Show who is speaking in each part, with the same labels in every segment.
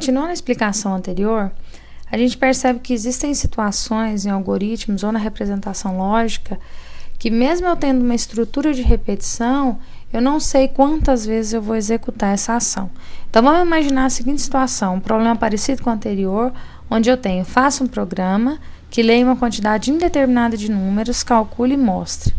Speaker 1: continuando a explicação anterior, a gente percebe que existem situações em algoritmos ou na representação lógica que mesmo eu tendo uma estrutura de repetição, eu não sei quantas vezes eu vou executar essa ação. Então, vamos imaginar a seguinte situação, um problema parecido com o anterior, onde eu faço um programa que leia uma quantidade indeterminada de números, calcule e mostre.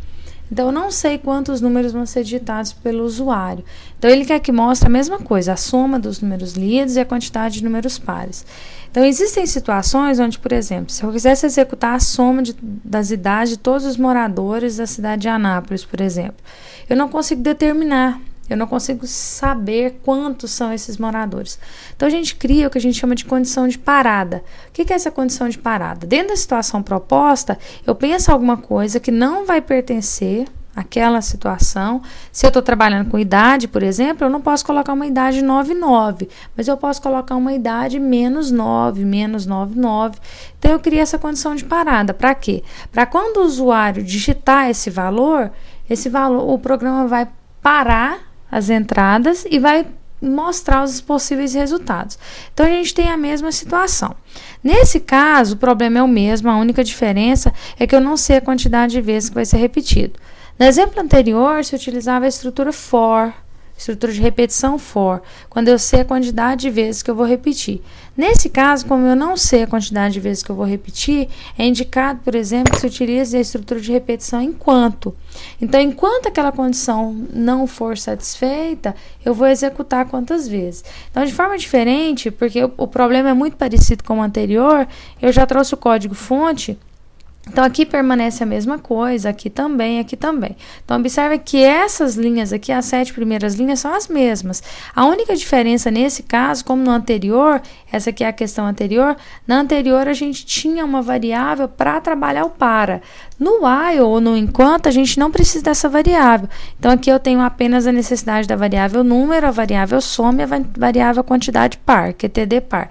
Speaker 1: Então, eu não sei quantos números vão ser digitados pelo usuário. Então, ele quer que mostre a mesma coisa, a soma dos números lidos e a quantidade de números pares. Então, existem situações onde, por exemplo, se eu quisesse executar a soma das idades de todos os moradores da cidade de Anápolis, por exemplo, eu não consigo determinar, eu não consigo saber quantos são esses moradores. Então, a gente cria o que a gente chama de condição de parada. O que é essa condição de parada? Dentro da situação proposta, eu penso alguma coisa que não vai pertencer àquela situação. Se eu estou trabalhando com idade, por exemplo, eu não posso colocar uma idade 99, mas eu posso colocar uma idade menos 9, menos 99. Então, eu crio essa condição de parada. Para quê? Para quando o usuário digitar esse valor, o programa vai parar as entradas e vai mostrar os possíveis resultados. Então, a gente tem a mesma situação. Nesse caso, o problema é o mesmo, a única diferença é que eu não sei a quantidade de vezes que vai ser repetido. No exemplo anterior, se utilizava a estrutura for, estrutura de repetição for, quando eu sei a quantidade de vezes que eu vou repetir. Nesse caso, como eu não sei a quantidade de vezes que eu vou repetir, é indicado, por exemplo, que se utilize a estrutura de repetição enquanto. Então, enquanto aquela condição não for satisfeita, eu vou executar quantas vezes. Então, de forma diferente, porque o problema é muito parecido com o anterior, eu já trouxe o código-fonte. Então, aqui permanece a mesma coisa, aqui também, aqui também. Então, observe que essas linhas aqui, as 7 primeiras linhas, são as mesmas. A única diferença nesse caso, como no anterior, essa aqui é a questão anterior, na anterior a gente tinha uma variável para trabalhar o para. No while ou no enquanto, a gente não precisa dessa variável. Então, aqui eu tenho apenas a necessidade da variável número, a variável soma e a variável quantidade par, QTD par.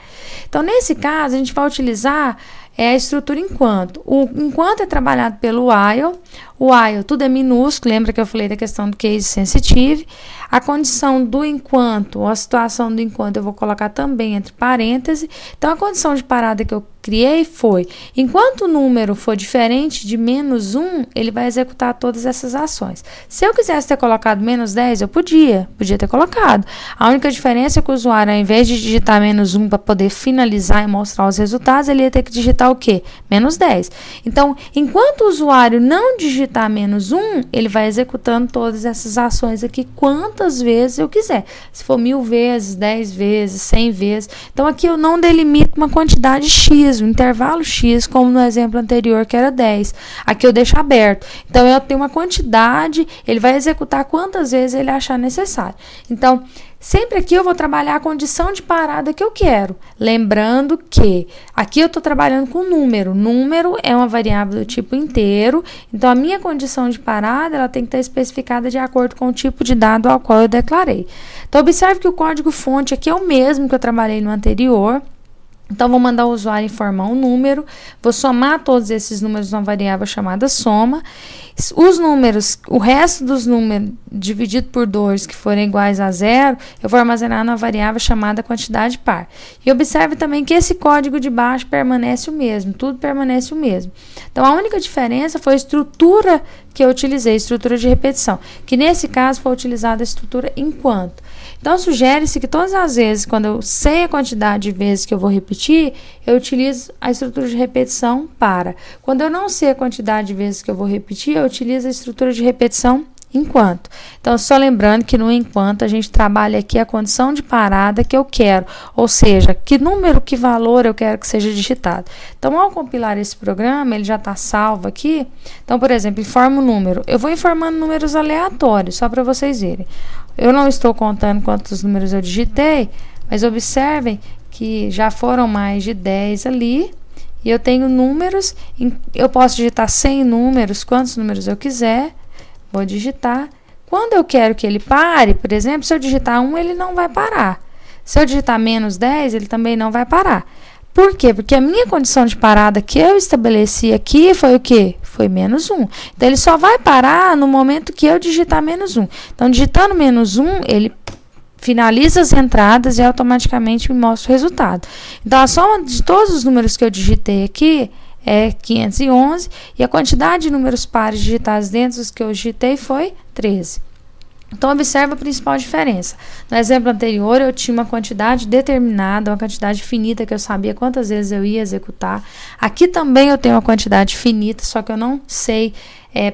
Speaker 1: Então, nesse caso, a gente vai utilizar a estrutura enquanto. O enquanto é trabalhado pelo while. O while, tudo é minúsculo, lembra que eu falei da questão do case sensitive. A condição do enquanto, ou a situação do enquanto, eu vou colocar também entre parênteses. Então, a condição de parada que eu criei foi, enquanto o número for diferente de menos 1, ele vai executar todas essas ações. Se eu quisesse ter colocado menos 10, eu podia ter colocado. A única diferença é que o usuário, ao invés de digitar menos 1 para poder finalizar e mostrar os resultados, ele ia ter que digitar o quê? Menos 10. Então, enquanto o usuário não digitar menos 1, ele vai executando todas essas ações aqui, quantas vezes eu quiser. Se for 1000 vezes, 10 vezes, 100 vezes. Então, aqui eu não delimito uma quantidade X, um intervalo X, como no exemplo anterior, que era 10. Aqui eu deixo aberto. Então, eu tenho uma quantidade, ele vai executar quantas vezes ele achar necessário. Então, sempre aqui eu vou trabalhar a condição de parada que eu quero. Lembrando que aqui eu estou trabalhando com número. Número é uma variável do tipo inteiro. Então, a minha condição de parada ela tem que estar especificada de acordo com o tipo de dado ao qual eu declarei. Então, observe que o código-fonte aqui é o mesmo que eu trabalhei no anterior. Então, vou mandar o usuário informar um número, vou somar todos esses números numa variável chamada soma. Os números, o resto dos números dividido por 2 que forem iguais a 0, eu vou armazenar na variável chamada quantidade par. E observe também que esse código de baixo permanece o mesmo, tudo permanece o mesmo. Então, a única diferença foi a estrutura que eu utilizei, estrutura de repetição, que nesse caso foi utilizada a estrutura enquanto. Então, sugere-se que todas as vezes, quando eu sei a quantidade de vezes que eu vou repetir, eu utilizo a estrutura de repetição para. Quando eu não sei a quantidade de vezes que eu vou repetir, eu utilizo a estrutura de repetição enquanto. Então, só lembrando que no enquanto a gente trabalha aqui a condição de parada que eu quero, ou seja, que número, que valor eu quero que seja digitado. Então, ao compilar esse programa, ele já está salvo aqui. Então, por exemplo, informa o número. Eu vou informando números aleatórios, só para vocês verem. Eu não estou contando quantos números eu digitei, mas observem que já foram mais de 10 ali. E eu tenho números, eu posso digitar 100 números, quantos números eu quiser. Vou digitar. Quando eu quero que ele pare, por exemplo, se eu digitar 1, ele não vai parar. Se eu digitar menos 10, ele também não vai parar. Por quê? Porque a minha condição de parada que eu estabeleci aqui foi o quê? Foi menos 1. Então, ele só vai parar no momento que eu digitar menos 1. Então, digitando menos 1, ele finaliza as entradas e automaticamente me mostra o resultado. Então, a soma de todos os números que eu digitei aqui é 511 e a quantidade de números pares digitados dentro dos que eu digitei foi 13. Então, observa a principal diferença. No exemplo anterior, eu tinha uma quantidade determinada, uma quantidade finita, que eu sabia quantas vezes eu ia executar. Aqui também eu tenho uma quantidade finita, só que eu não sei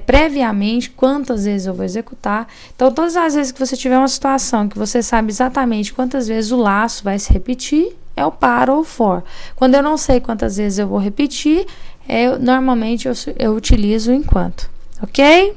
Speaker 1: previamente quantas vezes eu vou executar. Então, todas as vezes que você tiver uma situação que você sabe exatamente quantas vezes o laço vai se repetir, é o para ou for. Quando eu não sei quantas vezes eu vou repetir, normalmente eu utilizo o enquanto. Ok?